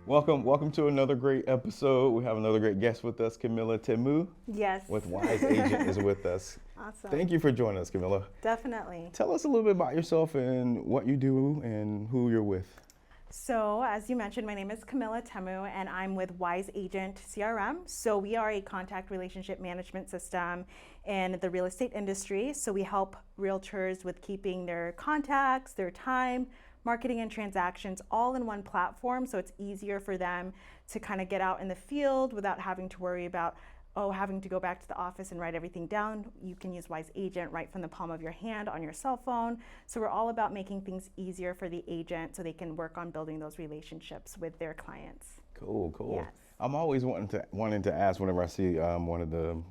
Welcome to another great episode. We have another great guest with us, Camilla Temu. Yes. With Wise Agent is with us. Awesome. Thank you for joining us, Camilla. Definitely. Tell us a little bit about yourself and what you do and who you're with. So, as you mentioned, my name is Camilla Temu, and I'm with Wise Agent CRM. So, we are a contact relationship management system in the real estate industry. So, we help realtors with keeping their contacts, their time, marketing, and transactions all in one platform. So, it's easier for them to kind of get out in the field without having to worry about having to go back to the office and write everything down. You can use Wise Agent right from the palm of your hand on your cell phone. So we're all about making things easier for the agent so they can work on building those relationships with their clients. Cool. Yes. I'm always wanting to ask whenever I see one of the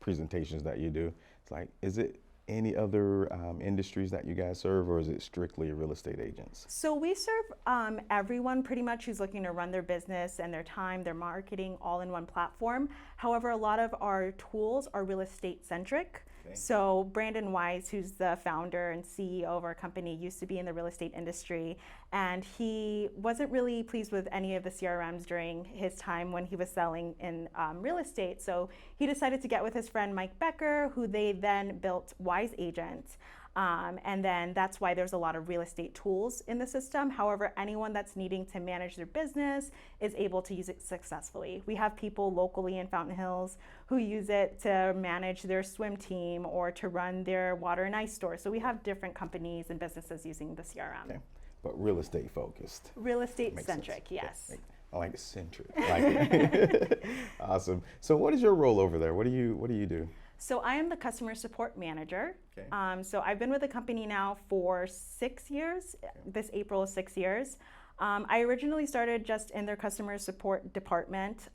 presentations that you do. It's like, is it any other industries that you guys serve, or is it strictly real estate agents? So we serve everyone pretty much who's looking to run their business and their time, their marketing all in one platform. However, a lot of our tools are real estate centric. Okay. So Brandon Wise, who's the founder and CEO of our company, used to be in the real estate industry, and he wasn't really pleased with any of the CRMs during his time when he was selling in real estate. So he decided to get with his friend Mike Becker, who they then built Wise Agent. And then that's why there's a lot of real estate tools in the system. However, anyone that's needing to manage their business is able to use it successfully. We have people locally in Fountain Hills who use it to manage their swim team or to run their water and ice store. So we have different companies and businesses using the CRM. Okay. But real estate focused. Real estate centric, yes. Okay. I like centric. I like it. Awesome. So what is your role over there? What do you do? So I am the customer support manager. Okay. So I've been with the company now for 6 years. Okay. This April is 6 years. I originally started just in their customer support department,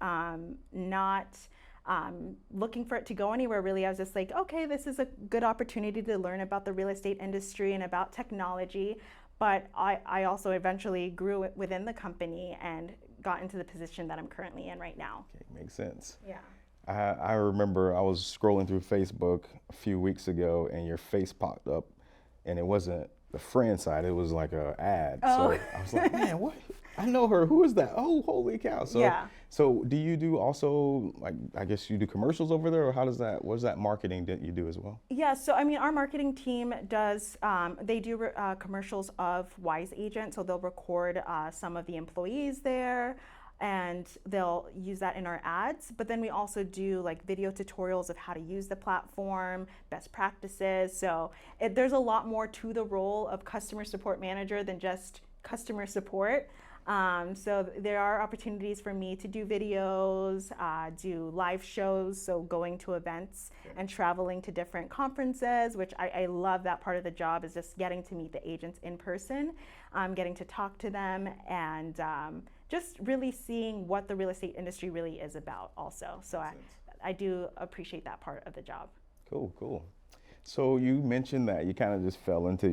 not looking for it to go anywhere really. I was just like, okay, this is a good opportunity to learn about the real estate industry and about technology. But I also eventually grew within the company and got into the position that I'm currently in right now. Okay, makes sense. Yeah. I remember I was scrolling through Facebook a few weeks ago and your face popped up, and it wasn't the friend side, it was like an ad. Oh. So I was like, man, what? I know her. Who is that? Oh, holy cow. So, yeah. So do you do also, like, I guess you do commercials over there, or what is that marketing that you do as well? Yeah, so I mean, our marketing team does, they do commercials of Wise Agent, so they'll record some of the employees there, and they'll use that in our ads. But then we also do like video tutorials of how to use the platform, best practices. So there's a lot more to the role of customer support manager than just customer support. So there are opportunities for me to do videos, do live shows, so going to events and traveling to different conferences, which I love. That part of the job is just getting to meet the agents in person, getting to talk to them, and just really seeing what the real estate industry really is about also. So I do appreciate that part of the job. Cool. So you mentioned that you kind of just fell into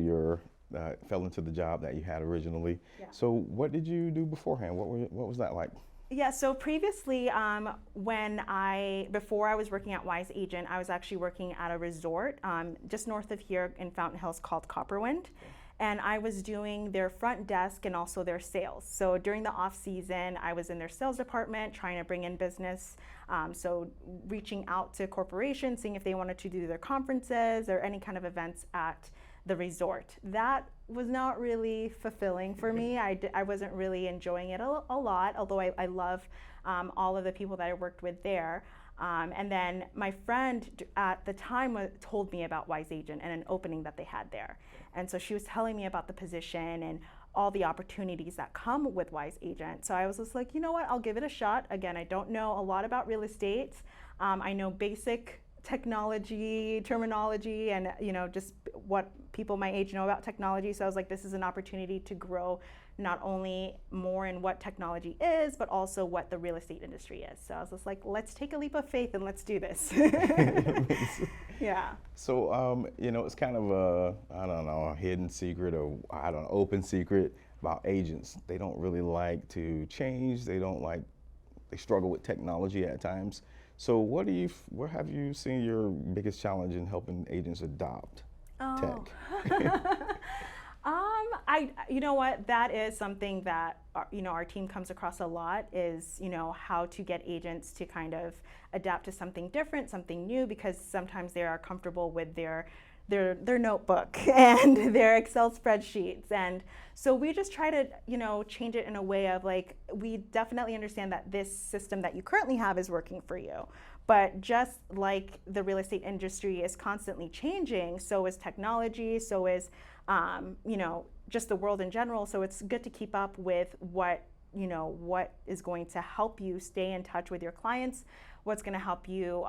the job that you had originally. Yeah. So what did you do beforehand? What was that like? Yeah, so previously, before I was working at Wise Agent, I was actually working at a resort just north of here in Fountain Hills called Copperwind. Okay. And I was doing their front desk and also their sales. So during the off season, I was in their sales department trying to bring in business. So reaching out to corporations, seeing if they wanted to do their conferences or any kind of events at the resort. That was not really fulfilling for me. I wasn't really enjoying it a lot, although I love all of the people that I worked with there. And then my friend at the time told me about Wise Agent and an opening that they had there. And so she was telling me about the position and all the opportunities that come with Wise Agent. So I was just like, you know what, I'll give it a shot. Again, I don't know a lot about real estate. I know basic technology, terminology, and just what people my age know about technology. So I was like, this is an opportunity to grow not only more in what technology is, but also what the real estate industry is. So I was just like, let's take a leap of faith and let's do this. Yeah. So, it's kind of a hidden secret, or open secret about agents. They don't really like to change. They struggle with technology at times. So where have you seen your biggest challenge in helping agents adopt tech? You know what, that is something that our team comes across a lot, is how to get agents to kind of adapt to something different, something new, because sometimes they are comfortable with their notebook and their Excel spreadsheets. And so we just try to, change it in a way of like, we definitely understand that this system that you currently have is working for you. But just like the real estate industry is constantly changing, so is technology, so is, just the world in general. So it's good to keep up with what is going to help you stay in touch with your clients, what's going to help you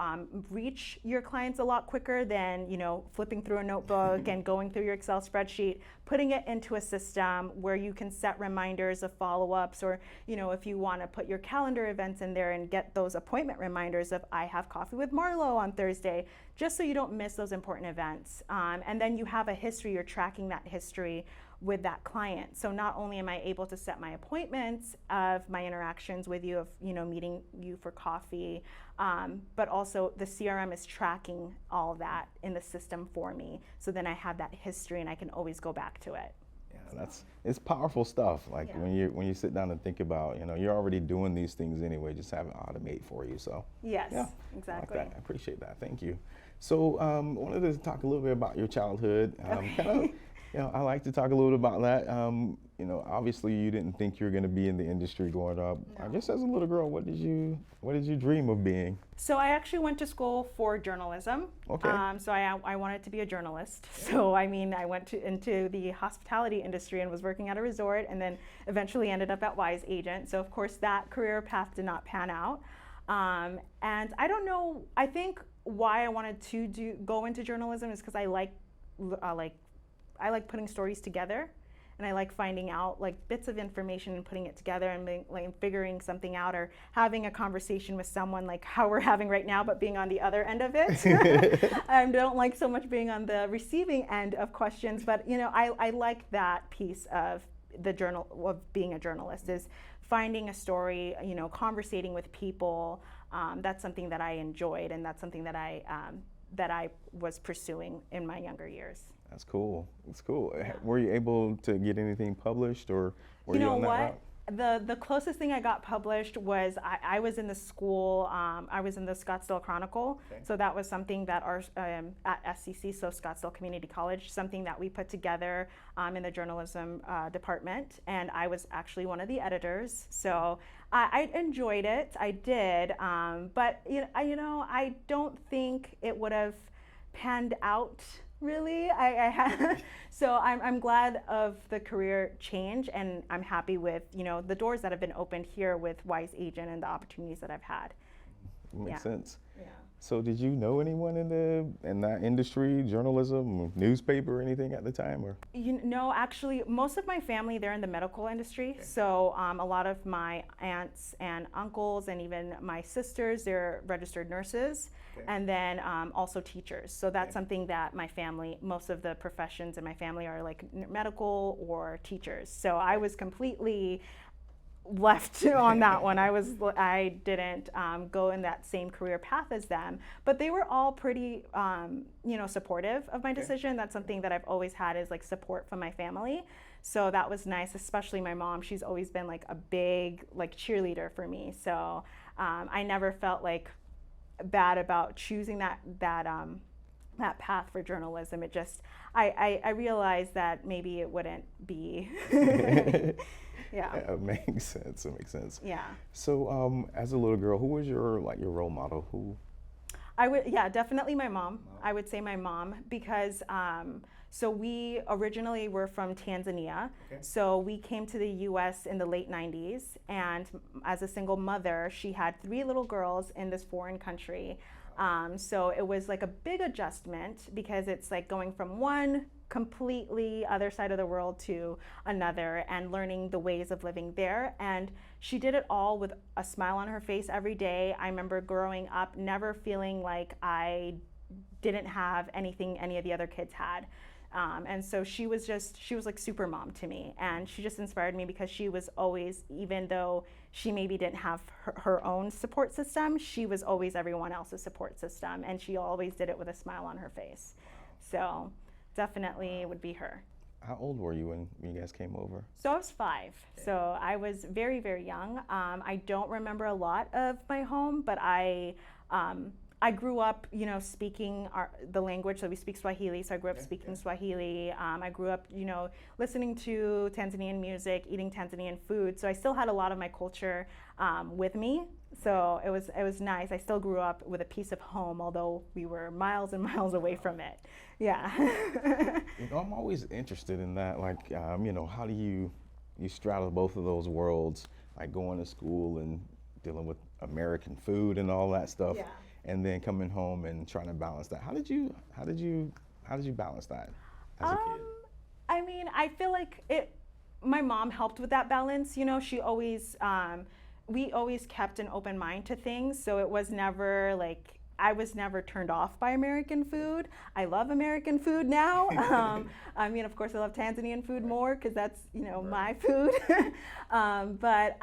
reach your clients a lot quicker than flipping through a notebook and going through your Excel spreadsheet, putting it into a system where you can set reminders of follow-ups, or if you want to put your calendar events in there and get those appointment reminders of I have coffee with Marlo on Thursday, just so you don't miss those important events. And then you have a history, you're tracking that history with that client. So not only am I able to set my appointments of my interactions with you, of meeting you for coffee, but also the CRM is tracking all that in the system for me. So then I have that history and I can always go back to it. Yeah, it's powerful stuff. Like when you sit down and think about, you're already doing these things anyway, just have it automate for you. So yes, yeah, exactly. I appreciate that. Thank you. So wanted to talk a little bit about your childhood. Kind of, I like to talk a little bit about that. Obviously you didn't think you were going to be in the industry growing up. No. I guess as a little girl, what did you dream of being? So I actually went to school for journalism. Okay. So I wanted to be a journalist. So I went into the hospitality industry and was working at a resort, and then eventually ended up at Wise Agent. So of course that career path did not pan out. And I don't know, I think why I wanted to go into journalism is because I like putting stories together, and I like finding out like bits of information and putting it together and figuring something out, or having a conversation with someone like how we're having right now, but being on the other end of it. I don't like so much being on the receiving end of questions, but I like that piece of being a journalist, is finding a story, conversating with people. That's something that I enjoyed, and that's something that I was pursuing in my younger years. That's cool. It's cool. Yeah. Were you able to get anything published, or were you on that route? The closest thing I got published was I was in the school, I was in the Scottsdale Chronicle. Okay. So that was something that our, at SCC, so Scottsdale Community College, something that we put together in the journalism department. And I was actually one of the editors. So I enjoyed it, I did. But I don't think it would have panned out really. So I'm glad of the career change, and I'm happy with the doors that have been opened here with Wise Agent and the opportunities that I've had. Makes sense. Yeah. So did you know anyone in that industry, journalism, newspaper, or anything at the time, or? Actually, most of my family, they're in the medical industry. Okay. So a lot of my aunts and uncles, and even my sisters, they're registered nurses. Okay. And then also teachers. So that's something that my family, most of the professions in my family are like medical or teachers. So I was completely left on that one. I didn't go in that same career path as them, but they were all pretty supportive of my decision. That's something that I've always had, is like support from my family. So that was nice, especially my mom. She's always been like a big cheerleader for me. So I never felt like bad about choosing that path for journalism. It just I realized that maybe it wouldn't be. Yeah. It makes sense. It makes sense. Yeah. So as a little girl, who was your role model? Who? Definitely my mom. I would say my mom, because so we originally were from Tanzania. Okay. So we came to the US in the late 90s, and as a single mother, she had 3 little girls in this foreign country. So it was like a big adjustment, because it's like going from one completely other side of the world to another, and learning the ways of living there. And she did it all with a smile on her face every day. I remember growing up never feeling like I didn't have anything any of the other kids had. And so she was like super mom to me, and she just inspired me, because she was always, even though she maybe didn't have her own support system, she was always everyone else's support system, and she always did it with a smile on her face. So definitely would be her. How old were you when you guys came over? So I was 5. So I was very, very young. I don't remember a lot of my home, but I grew up, you know, speaking the language. So we speak Swahili. So I grew up speaking Swahili. I grew up, you know, listening to Tanzanian music, eating Tanzanian food. So I still had a lot of my culture with me. So it was nice. I still grew up with a piece of home, although we were miles and miles away from it. Yeah. You know, I'm always interested in that. Like, you know, how do you straddle both of those worlds, like going to school and dealing with American food and all that stuff, Yeah. and then coming home and trying to balance that. How did you balance that as a kid? I mean, I feel like my mom helped with that balance. You know, she always, we always kept an open mind to things. So it was never like, I was never turned off by American food. I love American food now. I mean, of course, I love Tanzanian food more because that's, you know, my food. But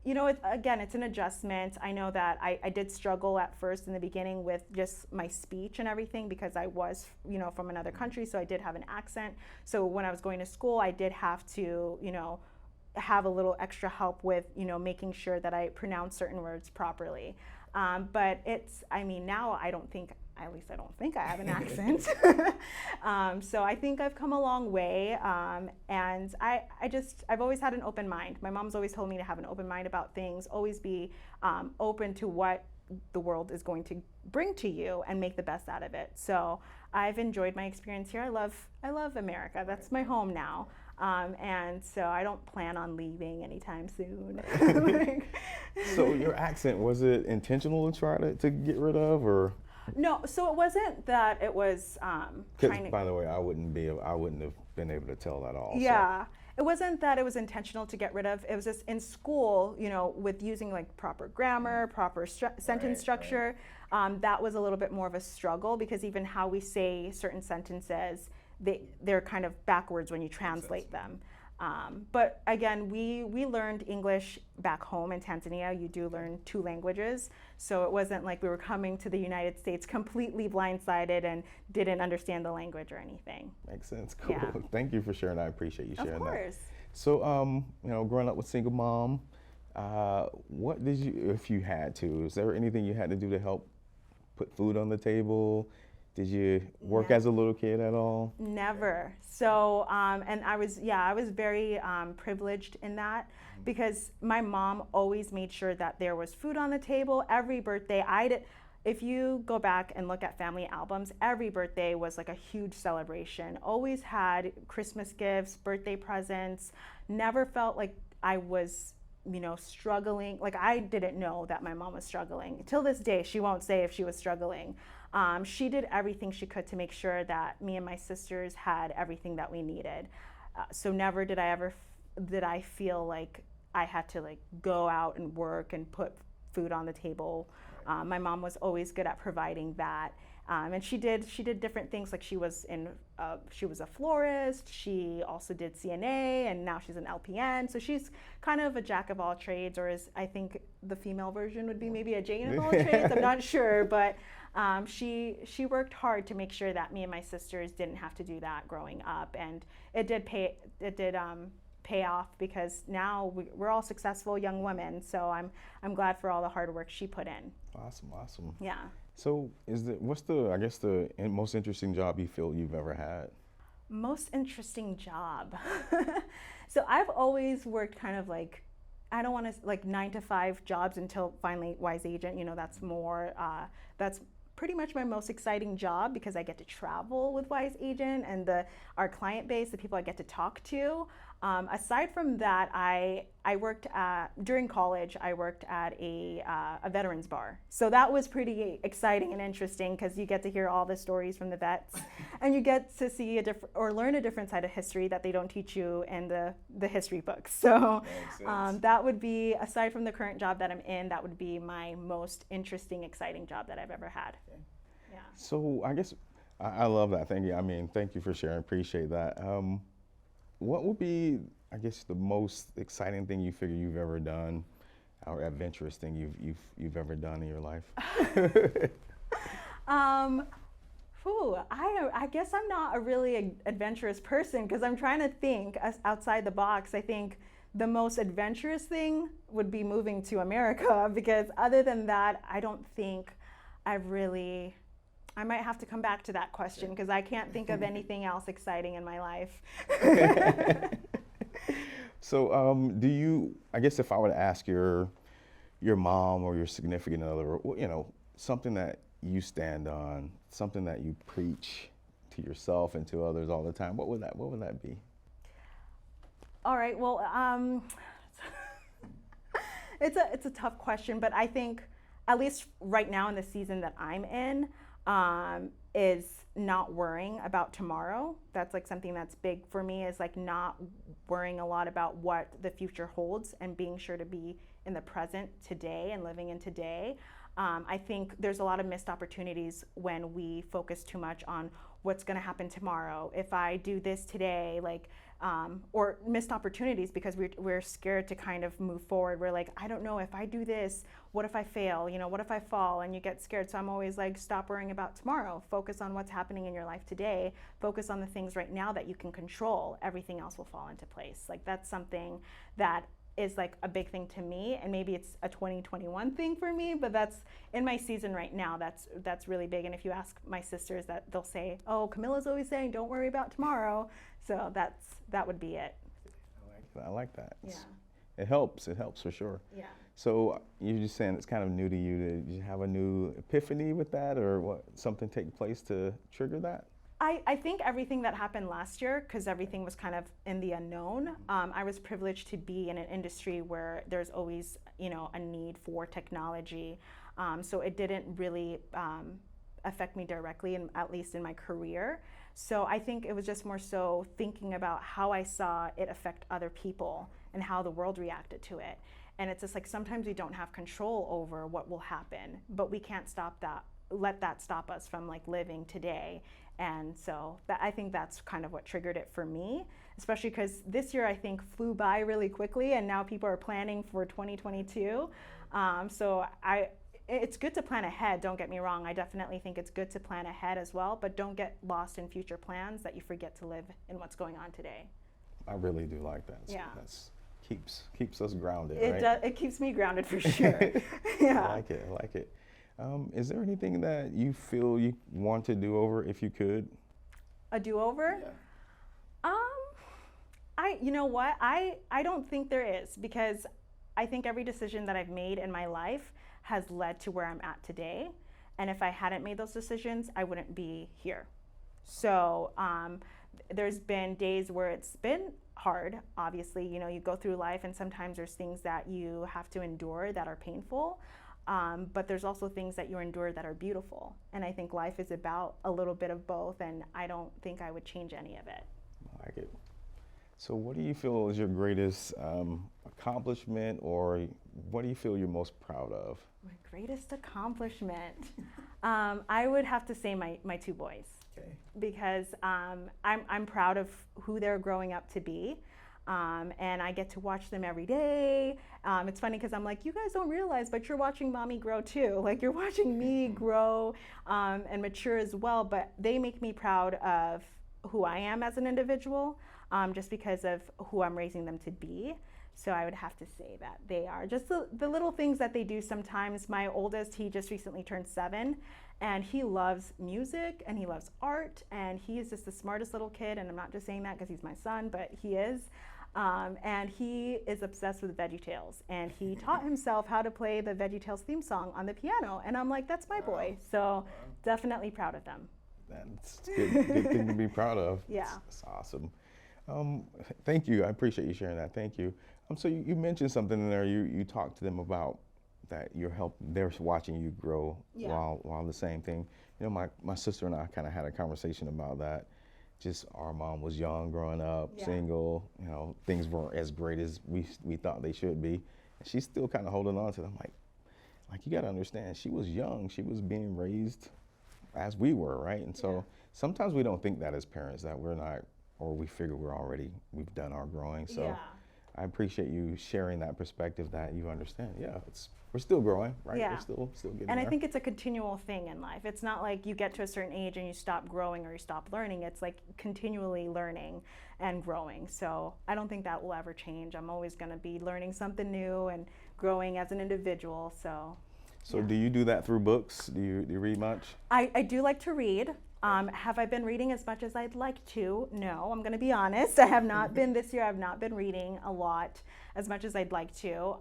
you know, again, it's an adjustment. I know that I did struggle at first in the beginning with just my speech and everything because I was, you know, from another country, so I did have an accent. So when I was going to school, I did have to, you know, have a little extra help with, you know, making sure that I pronounce certain words properly. But I mean, now I don't think I have an accent. So I think I've come a long way. And I've always had an open mind. My mom's always told me to have an open mind about things, always be open to what the world is going to bring to you and make the best out of it. So I've enjoyed my experience here. I love America. That's my home now. And so I don't plan on leaving anytime soon. So your accent, was it intentional to try to get rid of, or? No, so it wasn't that it was trying to. By the way, I wouldn't have been able to tell that all. Yeah. So. It wasn't that it was intentional to get rid of. It was just in school, you know, with using like proper grammar, proper sentence structure. Right. That was a little bit more of a struggle because even how we say certain sentences, they're kind of backwards when you translate them. But again, we learned English back home in Tanzania. You do learn 2 languages. So it wasn't like we were coming to the United States completely blindsided and didn't understand the language or anything. Makes sense. Cool. Yeah. Thank you for sharing. I appreciate you sharing that. Of course. So, you know, growing up with single mom, what did you, if you had to, is there anything you had to do to help put food on the table? Did you work as a little kid at all? Never. So, and I was very privileged in that because my mom always made sure that there was food on the table. Every birthday, if you go back and look at family albums, every birthday was like a huge celebration. Always had Christmas gifts, birthday presents. Never felt like I was, you know, struggling. Like I didn't know that my mom was struggling. Till this day, she won't say if she was struggling. She did everything she could to make sure that me and my sisters had everything that we needed. So never did I feel like I had to like go out and work and put food on the table. My mom was always good at providing that. And she did different things, like she was a florist, she also did CNA, and now she's an LPN. So she's kind of a jack of all trades, or as I think the female version would be maybe a Jane of all trades, I'm not sure, but she worked hard to make sure that me and my sisters didn't have to do that growing up, and it did pay off because now we're all successful young women. So I'm glad for all the hard work she put in. Awesome. Yeah. So what's the most interesting job you feel you've ever had? Most interesting job. So I've always worked kind of like, I don't want to like 9-to-5 jobs until finally Wise Agent, you know, that's pretty much my most exciting job because I get to travel with Wise Agent and our client base, the people I get to talk to. Aside from that, I worked during college, I worked at a veterans bar. So that was pretty exciting and interesting because you get to hear all the stories from the vets and you get to see learn a different side of history that they don't teach you in the history books. So that would be, aside from the current job that I'm in, that would be my most interesting, exciting job that I've ever had. Okay. Yeah. So I guess I love that. Thank you. I mean, thank you for sharing. Appreciate that. What would be, I guess, the most exciting thing you figure you've ever done, or adventurous thing you've ever done in your life? Ooh, I guess I'm not a really adventurous person because I'm trying to think outside the box. I think the most adventurous thing would be moving to America because other than that, I don't think I've really. I might have to come back to that question because I can't think of anything else exciting in my life. So, do you? I guess if I were to ask your mom or your significant other, something that you stand on, something that you preach to yourself and to others all the time, what would that be? All right. Well, it's a tough question, but I think at least right now in the season that I'm in, is not worrying about tomorrow. That's like something that's big for me, is like not worrying a lot about what the future holds and being sure to be in the present today and living in today. I think there's a lot of missed opportunities when we focus too much on what's going to happen tomorrow. If I do this today, or missed opportunities because we're scared to kind of move forward. We're like, I don't know, if I do this, what if I fail? What if I fall? And you get scared. So I'm always like, stop worrying about tomorrow. Focus on what's happening in your life today. Focus on the things right now that you can control. Everything else will fall into place. Like, that's something that is like a big thing to me, and maybe it's a 2021 thing for me, but that's in my season right now. That's really big. And if you ask my sisters, that they'll say, "Oh, Camilla's always saying, don't worry about tomorrow." So that would be it. I like that. Yeah. It helps for sure. Yeah. So you're just saying it's kind of new to you. Did you have a new epiphany with that, or what? Something take place to trigger that? I think everything that happened last year, because everything was kind of in the unknown, I was privileged to be in an industry where there's always, a need for technology. So it didn't really affect me directly, at least in my career. So I think it was just more so thinking about how I saw it affect other people and how the world reacted to it. And it's just like, sometimes we don't have control over what will happen, but we can't let that stop us from like living today. And so I think that's kind of what triggered it for me, especially because this year I think flew by really quickly, and now people are planning for 2022. It's good to plan ahead, don't get me wrong. I definitely think it's good to plan ahead as well, but don't get lost in future plans that you forget to live in what's going on today. I really do like that. Yeah. That's keeps us grounded, It right? does, it keeps me grounded for sure. Yeah. I like it. Is there anything that you feel you want to do over if you could? A do-over? Yeah. You know what? I don't think there is, because I think every decision that I've made in my life has led to where I'm at today. And if I hadn't made those decisions, I wouldn't be here. So there's been days where it's been hard. Obviously, you go through life and sometimes there's things that you have to endure that are painful. But there's also things that you endure that are beautiful. And I think life is about a little bit of both, and I don't think I would change any of it. I like it. So what do you feel is your greatest accomplishment, or what do you feel you're most proud of? My greatest accomplishment? I would have to say my two boys. Okay. Because I'm proud of who they're growing up to be. And I get to watch them every day. It's funny because I'm like, you guys don't realize, but you're watching mommy grow too. Like, you're watching me grow and mature as well. But they make me proud of who I am as an individual, just because of who I'm raising them to be. So I would have to say that they are just the little things that they do sometimes. My oldest, he just recently turned 7. And he loves music and he loves art, and he is just the smartest little kid. And I'm not just saying that because he's my son, but he is. And he is obsessed with VeggieTales, and he taught himself how to play the VeggieTales theme song on the piano. And I'm like, that's my boy. So definitely proud of them. That's a good thing to be proud of. Yeah. That's awesome. Thank you. I appreciate you sharing that. Thank you. So you mentioned something in there. You talked to them about that they're watching you grow. Yeah. while the same thing. My sister and I kind of had a conversation about that. Just our mom was young growing up, Yeah. single, things weren't as great as we thought they should be. And she's still kind of holding on to them. Like you got to understand, she was young. She was being raised as we were, right? And so sometimes we don't think that as parents, that we're not, or we figure we've done our growing. So Yeah. I appreciate you sharing that perspective that you understand. Yeah, we're still growing, right? Yeah. We're still getting And there. I think it's a continual thing in life. It's not like you get to a certain age and you stop growing or you stop learning. It's like continually learning and growing. So I don't think that will ever change. I'm always going to be learning something new and growing as an individual. So Do you do that through books? Do you read much? I do like to read. Have I been reading as much as I'd like to? No, I'm going to be honest. I have not been this year. I've not been reading a lot as much as I'd like to.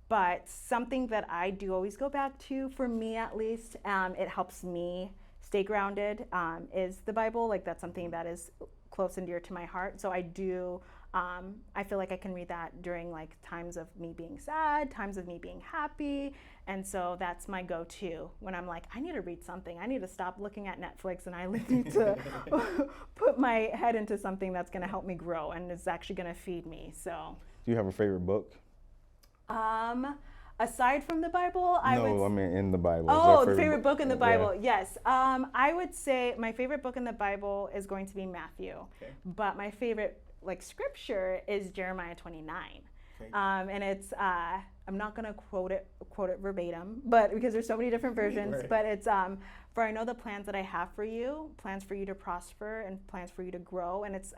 But something that I do always go back to, for me at least, it helps me stay grounded, is the Bible. Like, that's something that is close and dear to my heart. So I do, I feel like I can read that during like times of me being sad, times of me being happy. And so that's my go-to when I'm like, I need to read something. I need to stop looking at Netflix, and I need to put my head into something that's going to help me grow and is actually going to feed me. So. Do you have a favorite book? Aside from the Bible, I mean in the Bible. Oh, the favorite book in the Bible. Yeah. Yes. I would say my favorite book in the Bible is going to be Matthew. Okay. But my favorite scripture is Jeremiah 29. Okay. And it's I'm not gonna quote it verbatim, but because there's so many different versions. Right. But it's for I know the plans that I have for you, plans for you to prosper and plans for you to grow, and it's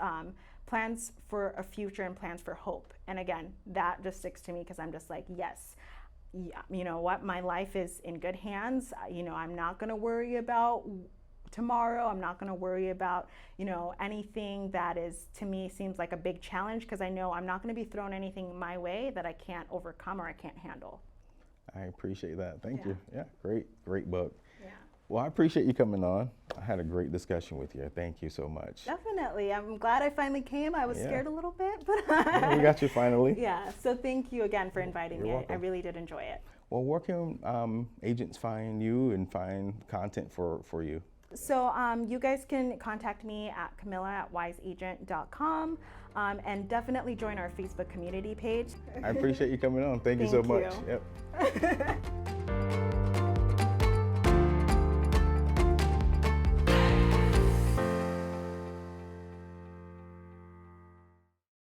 plans for a future and plans for hope. And again, that just sticks to me because I'm just like, yes, yeah, you know what, my life is in good hands. I'm not gonna worry about tomorrow. I'm not going to worry about, anything that is, to me, seems like a big challenge, because I know I'm not going to be thrown anything my way that I can't overcome or I can't handle. I appreciate that. Thank you. Yeah, great book. Yeah. Well, I appreciate you coming on. I had a great discussion with you. Thank you so much. Definitely. I'm glad I finally came. I was scared a little bit, but yeah, we got you finally. Yeah. So thank you again for inviting me. Welcome. I really did enjoy it. Well, where can agents find you and find content for you? So you guys can contact me at camilla@wiseagent.com, and definitely join our Facebook community page. I appreciate you coming on. Thank you so much. You. Yep.